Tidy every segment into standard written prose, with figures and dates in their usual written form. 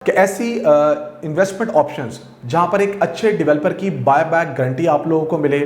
कि ऐसी investment options जहां पर एक अच्छे डेवलपर की बाय बैक गारंटी आप लोगों को मिले,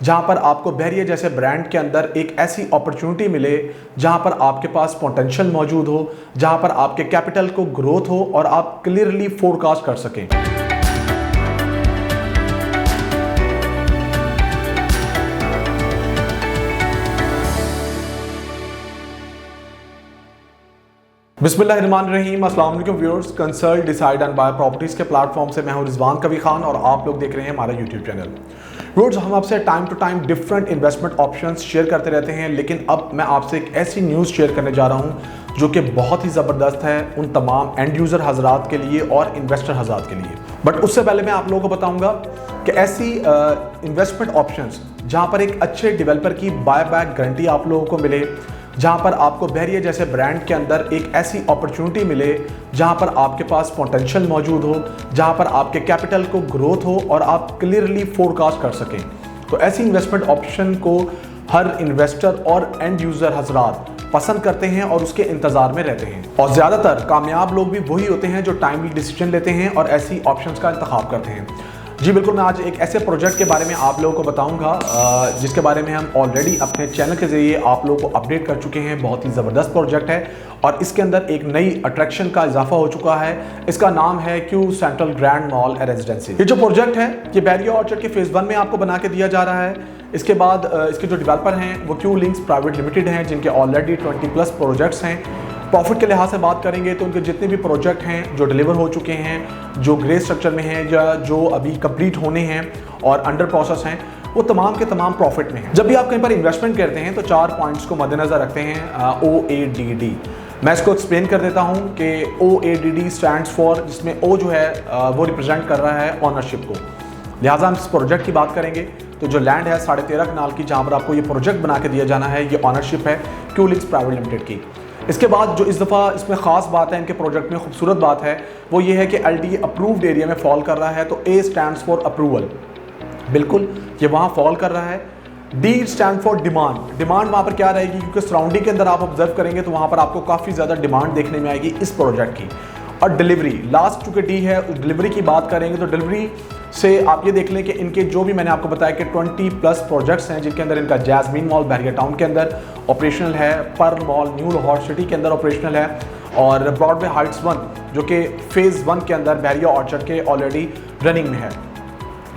जहां पर आपको बहरिया जैसे ब्रांड के अंदर एक ऐसी अपॉर्चुनिटी मिले जहां पर आपके पास पोटेंशियल मौजूद हो, जहां पर आपके कैपिटल को ग्रोथ हो और आप क्लियरली फोरकास्ट कर सकें। बिस्मिल्लाहिर्रहमानिर्रहीम, अस्सलाम वालेकुम viewers. Consult decide and buy properties के प्लेटफॉर्म से मैं हूं रिजवान कवी खान और आप लोग देख रहे हैं हमारा यूट्यूब चैनल। व्यूअर्स, हम आपसे time to time different investment options share करते रहते हैं, लेकिन अब मैं आपसे एक ऐसी न्यूज़ शेयर करने जा रहा हूं जो कि बहुत ही ज़बरदस्त है उन तमाम एंड यूज़र हजरात के लिए और इन्वेस्टर हजरात के लिए। बट उससे पहले मैं आप लोगों को बताऊँगा कि ऐसी इन्वेस्टमेंट ऑप्शंस जहाँ पर एक अच्छे डेवलपर की बाय बैक गारंटी आप लोगों को मिले, जहां पर आपको बहरिया जैसे ब्रांड के अंदर एक ऐसी अपॉर्चुनिटी मिले जहां पर आपके पास पोटेंशियल मौजूद हो, जहां पर आपके कैपिटल को ग्रोथ हो और आप क्लियरली फोरकास्ट कर सकें। तो ऐसी इन्वेस्टमेंट ऑप्शन को हर इन्वेस्टर और एंड यूज़र हजरात पसंद करते हैं और उसके इंतज़ार में रहते हैं। और ज़्यादातर कामयाब लोग भी वही होते हैं जो टाइमली डिसीजन लेते हैं और ऐसी ऑप्शंस का इंतखाब करते हैं। जी बिल्कुल, मैं आज एक ऐसे प्रोजेक्ट के बारे में आप लोगों को बताऊंगा जिसके बारे में हम ऑलरेडी अपने चैनल के ज़रिए आप लोगों को अपडेट कर चुके हैं। बहुत ही ज़बरदस्त प्रोजेक्ट है और इसके अंदर एक नई अट्रैक्शन का इजाफा हो चुका है। इसका नाम है Q central grand mall residency. ये जो प्रोजेक्ट है ये बहरिया ऑर्चर्ड के फेज़ 1 में आपको बना के दिया जा रहा है। इसके बाद इसके जो डेवलपर हैं वो क्यू लिंक्स प्राइवेट लिमिटेड हैं, जिनके ऑलरेडी 20+ प्रोजेक्ट्स हैं। प्रॉफिट के लिहाज से बात करेंगे तो उनके जितने भी प्रोजेक्ट हैं जो डिलीवर हो चुके हैं, जो ग्रे स्ट्रक्चर में हैं या जो अभी कंप्लीट होने हैं और अंडर प्रोसेस हैं, वो तमाम के तमाम प्रॉफिट में हैं। जब भी आप कहीं पर इन्वेस्टमेंट करते हैं तो 4 पॉइंट्स को मद्देनज़र रखते हैं। OADD मैं इसको एक्सप्लेन कर देता हूँ कि OADD स्टैंड्स फॉर, जिसमें O जो है वो रिप्रेजेंट कर रहा है ऑनरशिप को। लिहाजा हम इस प्रोजेक्ट की बात करेंगे तो जो लैंड है 13.5 कनाल की, जहाँ पर आपको ये प्रोजेक्ट बना के दिया जाना है, ये ऑनरशिप है क्यू लिंक्स प्राइवेट लिमिटेड की। इसके बाद जो इस दफ़ा इसमें ख़ास बात है, इनके प्रोजेक्ट में खूबसूरत बात है, वो ये है कि LD अप्रूव्ड एरिया में फॉल कर रहा है। तो A स्टैंड्स फॉर अप्रूवल, बिल्कुल ये वहाँ फॉल कर रहा है। D stand for demand. Demand वहाँ पर क्या रहेगी, क्योंकि सराउंडिंग के अंदर आप ऑब्जर्व करेंगे तो वहाँ पर आपको काफ़ी ज़्यादा डिमांड देखने में आएगी इस प्रोजेक्ट की। और डिलीवरी, लास्ट चूँकि D है, डिलीवरी की बात करेंगे तो डिलीवरी से आप ये देख लें कि इनके जो भी मैंने आपको बताया कि 20+ प्रोजेक्ट्स हैं, जिनके अंदर इनका जैस्मीन मॉल बहरिया टाउन के अंदर ऑपरेशनल है, Pearl Mall New Lahore City के अंदर ऑपरेशनल है, और ब्रॉडवे हाइट्स 1 जो कि फेज़ 1 के अंदर बहरिया ऑर्चर्ड के ऑलरेडी रनिंग में है।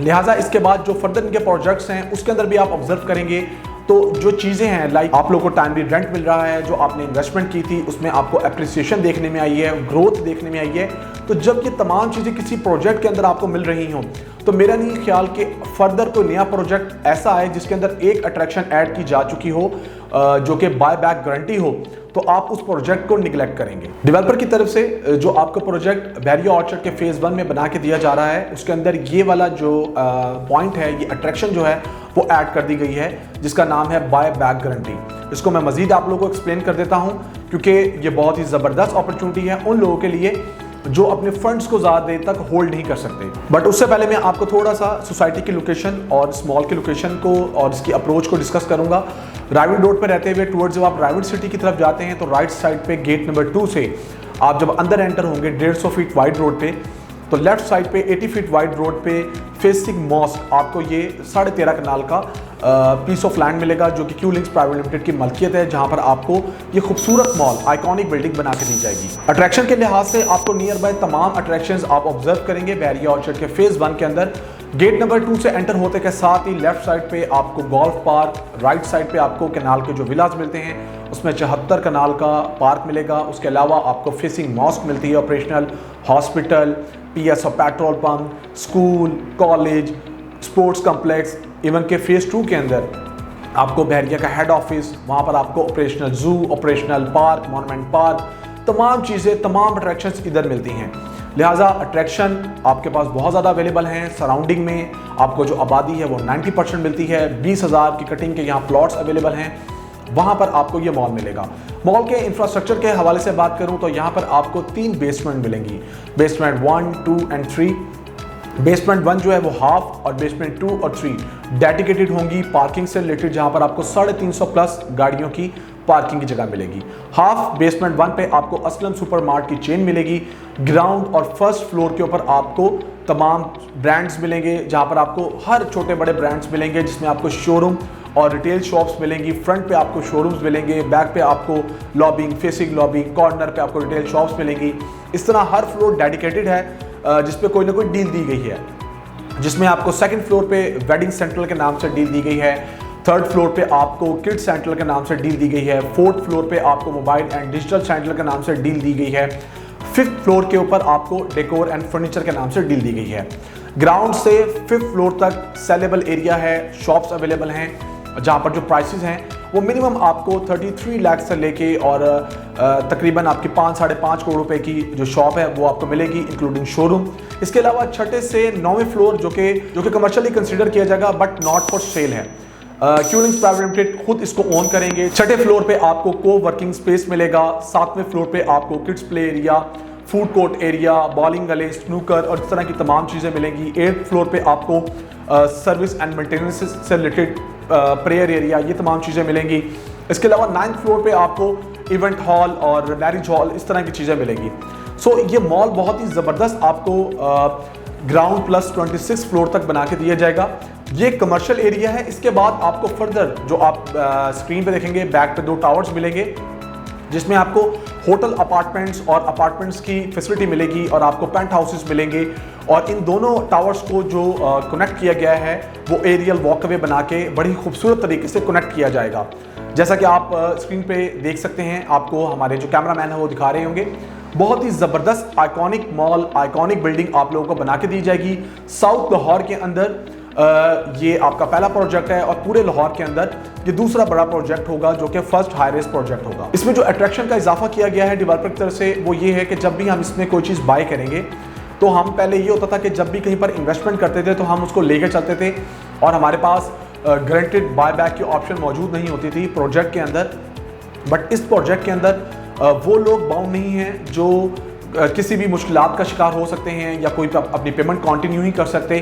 लिहाजा इसके बाद जो फर्दर इनके प्रोजेक्ट्स हैं उसके अंदर भी आप ऑब्जर्व करेंगे तो जो चीज़ें हैं, लाइक आप लोगों को टाइमली रेंट मिल रहा है, जो आपने इन्वेस्टमेंट की थी उसमें आपको एप्रिसिएशन देखने में आई है, ग्रोथ देखने में आई है। तो जब ये तमाम चीज़ें किसी प्रोजेक्ट के अंदर आपको मिल रही हों तो मेरा नहीं ख्याल कि फर्दर कोई नया प्रोजेक्ट ऐसा आए जिसके अंदर एक अट्रैक्शन ऐड की जा चुकी हो जो कि बाय बैक गारंटी हो, तो आप उस प्रोजेक्ट को निगलेक्ट करेंगे। डेवलपर की तरफ से जो आपका प्रोजेक्ट बहरिया ऑर्चर्ड के फेज़ 1 में बना के दिया जा रहा है उसके अंदर ये वाला जो पॉइंट है, ये अट्रैक्शन जो है वो ऐड कर दी गई है, जिसका नाम है बाय बैक गारंटी। इसको मैं मजीद आप लोगों को एक्सप्लेन कर देता हूँ क्योंकि ये बहुत ही ज़बरदस्त अपॉर्चुनिटी है उन लोगों के लिए जो अपने फंड्स को ज़्यादा देर तक होल्ड नहीं कर सकते। बट उससे पहले मैं आपको थोड़ा सा सोसाइटी की लोकेशन और स्मॉल की लोकेशन को और इसकी अप्रोच को डिस्कस करूंगा। राइविंड रोड पर रहते हुए टूवर्ड्स जब आप राइविंड सिटी की तरफ जाते हैं तो राइट साइड पे गेट नंबर 2 से आप जब अंदर एंटर होंगे 150 फीट वाइड रोड पे, तो लेफ्ट साइड पे 80 फीट वाइड रोड पे फेसिंग मॉस्क आपको ये 13.5 कनाल का पीस ऑफ लैंड मिलेगा जो कि क्यू लिंक्स प्राइवेट लिमिटेड की मलकियत है, जहां पर आपको ये खूबसूरत मॉल आइकॉनिक बिल्डिंग बना के दी जाएगी। अट्रैक्शन के लिहाज से आपको नियर बाय तमाम अट्रैक्शंस आप ऑब्जर्व करेंगे बहरिया ऑर्चर्ड के फेज़ 1 के अंदर। गेट नंबर 2 से एंटर होते के साथ ही लेफ्ट साइड पे आपको गोल्फ पार्क, राइट साइड पे आपको कैनाल के जो विलाज मिलते हैं उसमें 74 कनाल का पार्क मिलेगा। उसके अलावा आपको फेसिंग मॉस्क मिलती है ऑपरेशनल, हॉस्पिटल, PS और petrol pump, school, college, sports complex, even के फेज़ 2 के अंदर आपको बहरिया का हेड ऑफिस, वहाँ पर आपको ऑपरेशनल जू, ऑपरेशनल पार्क, मॉन्यूमेंट पार्क, तमाम चीज़ें, तमाम अट्रैक्शंस इधर मिलती हैं। लिहाजा अट्रैक्शन आपके पास बहुत ज़्यादा अवेलेबल हैं। सराउंडिंग में आपको जो आबादी है वो 90% मिलती है। 20,000 की कटिंग के यहाँ प्लॉट्स अवेलेबल हैं, वहाँ पर आपको ये मॉल मिलेगा। मॉल के इंफ्रास्ट्रक्चर के हवाले से बात करूँ तो यहाँ पर आपको 3 बेसमेंट मिलेंगी, बेसमेंट 1, 2 एंड 3। बेसमेंट 1 जो है वो हाफ और बेसमेंट 2 और 3 डेडिकेटेड होंगी पार्किंग से रिलेटेड, जहां पर आपको 350+ गाड़ियों की पार्किंग की जगह मिलेगी। हाफ बेसमेंट 1 पे आपको असलम सुपरमार्ट की चेन मिलेगी। ग्राउंड और फर्स्ट फ्लोर के ऊपर आपको तमाम ब्रांड्स मिलेंगे, जहां पर आपको हर छोटे बड़े ब्रांड्स मिलेंगे, जिसमें आपको शोरूम और रिटेल शॉप्स मिलेंगी। फ्रंट पे आपको शोरूम्स मिलेंगे, बैक पे आपको लॉबिंग, फेसिंग लॉबिंग, कॉर्नर पे आपको रिटेल शॉप्स मिलेंगी। इस तरह हर फ्लोर डेडिकेटेड है जिस पे कोई ना कोई डील दी गई है, जिसमें आपको सेकंड फ्लोर पे वेडिंग सेंट्रल के नाम से डील दी गई है, थर्ड फ्लोर पे आपको किड्स सेंट्रल के नाम से डील दी गई है, फोर्थ फ्लोर पे आपको मोबाइल एंड डिजिटल सेंट्रल के नाम से डील दी गई है, फिफ्थ फ्लोर के ऊपर आपको डेकोर एंड फर्नीचर के नाम से डील दी गई है। ग्राउंड से फिफ्थ फ्लोर तक सेलेबल एरिया है, शॉप्स अवेलेबल हैं, जहां पर जो प्राइसेस हैं वो मिनिमम आपको 33 लाख से लेके और तकरीबन आपकी 5-5.5 करोड़ रुपए की जो शॉप है वो आपको मिलेगी, इंक्लूडिंग शोरूम। इसके अलावा छठे से 9वें फ्लोर जो कि कमर्शियली कंसीडर किया जाएगा बट नॉट फॉर सेल है, क्यूलिंग्स प्राइवेट लिमिटेड खुद इसको ओन करेंगे। छठे फ्लोर पे आपको को वर्किंग स्पेस मिलेगा। 7वें फ्लोर पे आपको kids play area, food court area, bowling गले, स्नूकर और इस तरह की तमाम चीज़ें मिलेंगी। 8th फ्लोर पे आपको सर्विस एंड मेंटेनेंस से रिलेटेड प्रेयर एरिया, ये तमाम चीज़ें मिलेंगी। इसके अलावा 9th फ्लोर पे आपको इवेंट हॉल और मैरिज हॉल, इस तरह की चीज़ें मिलेंगी। सो ये मॉल बहुत ही ज़बरदस्त आपको ग्राउंड प्लस 26 फ्लोर तक बना के दिया जाएगा। ये कमर्शियल एरिया है। इसके बाद आपको फर्दर जो आप स्क्रीन पे देखेंगे, बैक पे 2 टावर्स मिलेंगे, जिसमें आपको होटल अपार्टमेंट्स और अपार्टमेंट्स की फैसिलिटी मिलेगी और आपको पेंट हाउसेस मिलेंगे। और इन दोनों टावर्स को जो कनेक्ट किया गया है वो एरियल वॉकवे बना के बड़ी खूबसूरत तरीके से कनेक्ट किया जाएगा। जैसा कि आप स्क्रीन पे देख सकते हैं, आपको हमारे जो कैमरामैन है वो दिखा रहे होंगे। बहुत ही ज़बरदस्त आइकॉनिक मॉल, आइकॉनिक बिल्डिंग आप लोगों को बना के दी जाएगी साउथ लाहौर के अंदर। ये आपका पहला प्रोजेक्ट है और पूरे लाहौर के अंदर ये दूसरा बड़ा प्रोजेक्ट होगा जो कि फर्स्ट हाई रेस प्रोजेक्ट होगा। इसमें जो अट्रैक्शन का इजाफा किया गया है डेवलपर की तरफ से वो ये है कि जब भी हम इसमें कोई चीज़ बाय करेंगे तो हम पहले ये होता था कि जब भी कहीं पर इन्वेस्टमेंट करते थे तो हम उसको लेकर चलते थे और हमारे पास गारंटेड बाय बैक की ऑप्शन मौजूद नहीं होती थी प्रोजेक्ट के अंदर। बट इस प्रोजेक्ट के अंदर वो लोग बाउंड नहीं हैं जो किसी भी मुश्किलात का शिकार हो सकते हैं या कोई अपनी पेमेंट कंटिन्यू ही कर सकते।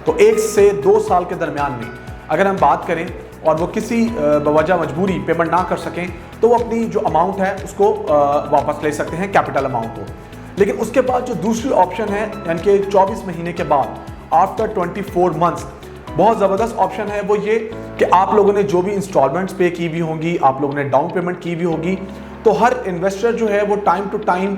तो 1 से 2 साल के दरमियान में अगर हम बात करें और वो किसी बवजह मजबूरी पेमेंट ना कर सकें तो वो अपनी जो अमाउंट है उसको वापस ले सकते हैं, कैपिटल अमाउंट को। लेकिन उसके बाद जो दूसरी ऑप्शन है यानी कि 24 महीने के बाद आफ्टर 24 मंथ्स, बहुत ज़बरदस्त ऑप्शन है वो ये कि आप लोगों ने जो भी इंस्टॉलमेंट्स पे की भी होंगी, आप लोगों ने डाउन पेमेंट की भी होगी, तो हर इन्वेस्टर जो है वो टाइम टू टाइम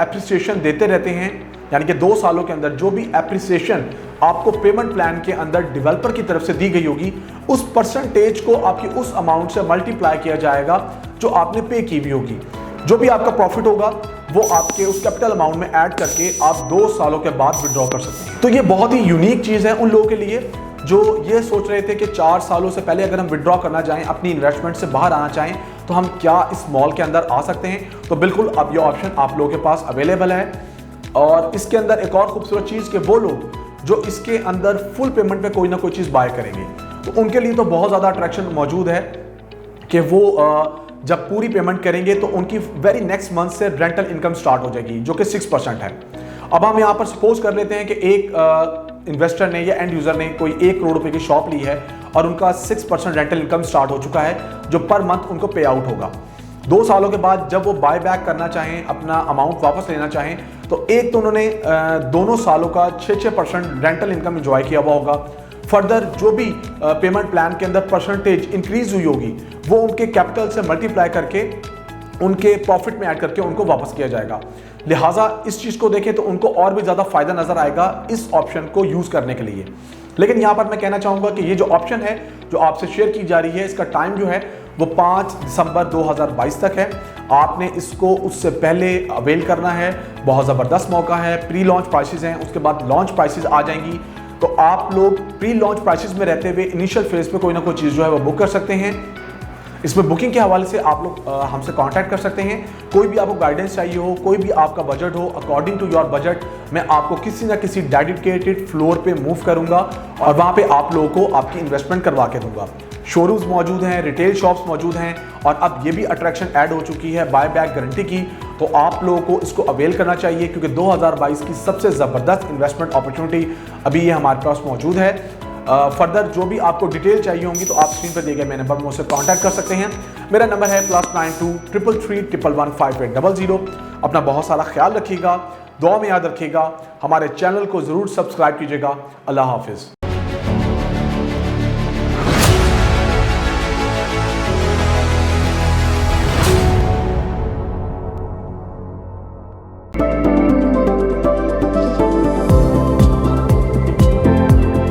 एप्रिसिएशन देते रहते हैं। यानी कि 2 सालों के अंदर जो भी एप्रिसिएशन आपको पेमेंट प्लान के अंदर डेवलपर की तरफ से दी गई होगी उस परसेंटेज को आपकी उस अमाउंट से मल्टीप्लाई किया जाएगा जो आपने पे की भी होगी। जो भी आपका प्रॉफिट होगा वो आपके उस कैपिटल अमाउंट में ऐड करके आप 2 सालों के बाद विड्रॉ कर सकते हैं। तो ये बहुत ही यूनिक चीज़ है उन लोगों के लिए जो ये सोच रहे थे कि 4 सालों से पहले अगर हम विड्रॉ करना चाहें, अपनी इन्वेस्टमेंट से बाहर आना चाहें, तो हम क्या इस मॉल के अंदर आ सकते हैं। तो बिल्कुल अब ये ऑप्शन आप लोगों के पास अवेलेबल है। और इसके अंदर एक और खूबसूरत चीज़ कि वो लोग जो इसके अंदर फुल पेमेंट पे कोई ना कोई चीज़ बाय करेंगे तो उनके लिए तो बहुत ज़्यादा अट्रैक्शन मौजूद है कि वो जब पूरी पेमेंट करेंगे तो उनकी वेरी नेक्स्ट मंथ से रेंटल इनकम स्टार्ट हो जाएगी जो कि 6% है। अब हम यहाँ पर सपोज कर लेते हैं कि एक इन्वेस्टर ने या एंड यूज़र ने कोई 1 करोड़ रुपए की शॉप ली है और उनका 6% रेंटल इनकम स्टार्ट हो चुका है जो पर मंथ उनको पे आउट होगा। 2 सालों के बाद जब वो बाय बैक करना चाहें, अपना अमाउंट वापस लेना चाहें, तो एक तो उन्होंने दोनों सालों का 6% रेंटल इनकम एंजॉय किया हुआ होगा। फर्दर जो भी पेमेंट प्लान के अंदर परसेंटेज इंक्रीज हुई होगी वो उनके कैपिटल से मल्टीप्लाई करके उनके प्रॉफिट में ऐड करके उनको वापस किया जाएगा। लिहाजा इस चीज़ को देखें तो उनको और भी ज़्यादा फायदा नज़र आएगा इस ऑप्शन को यूज़ करने के लिए। लेकिन यहाँ पर मैं कहना चाहूँगा कि ये जो ऑप्शन है जो आपसे शेयर की जा रही है, इसका टाइम जो है वो 5 दिसंबर 2022 तक है। आपने इसको उससे पहले अवेल करना है। बहुत ज़बरदस्त मौका है। प्री लॉन्च प्राइसेस हैं, उसके बाद लॉन्च प्राइसेस आ जाएंगी। तो आप लोग प्री लॉन्च प्राइसेस में रहते हुए इनिशियल फेज पे कोई ना कोई चीज़ जो है वो बुक कर सकते हैं। इसमें बुकिंग के हवाले से आप लोग हमसे कांटेक्ट कर सकते हैं। कोई भी आपको गाइडेंस चाहिए हो, कोई भी आपका बजट हो, अकॉर्डिंग टू योर बजट मैं आपको किसी ना किसी डेडिकेटेड फ्लोर पे मूव करूंगा और वहाँ पे आप लोगों को आपकी इन्वेस्टमेंट करवा के दूंगा। शोरूम्स मौजूद हैं, रिटेल शॉप्स मौजूद हैं और अब ये भी अट्रैक्शन ऐड हो चुकी है बाय बैक गारंटी की। तो आप लोगों को इसको अवेल करना चाहिए क्योंकि 2022 की सबसे ज़बरदस्त इन्वेस्टमेंट अपॉर्चुनिटी अभी ये हमारे पास मौजूद है। फर्दर जो भी आपको डिटेल चाहिए होंगी तो आप स्क्रीन पर दिए गए मेरे नंबर पर मुझसे कांटेक्ट कर सकते हैं। मेरा नंबर है +92 333 111 5800। अपना बहुत सारा ख्याल रखिएगा, दुआ में याद रखिएगा, हमारे चैनल को ज़रूर सब्सक्राइब कीजिएगा। अल्लाह हाफिज़।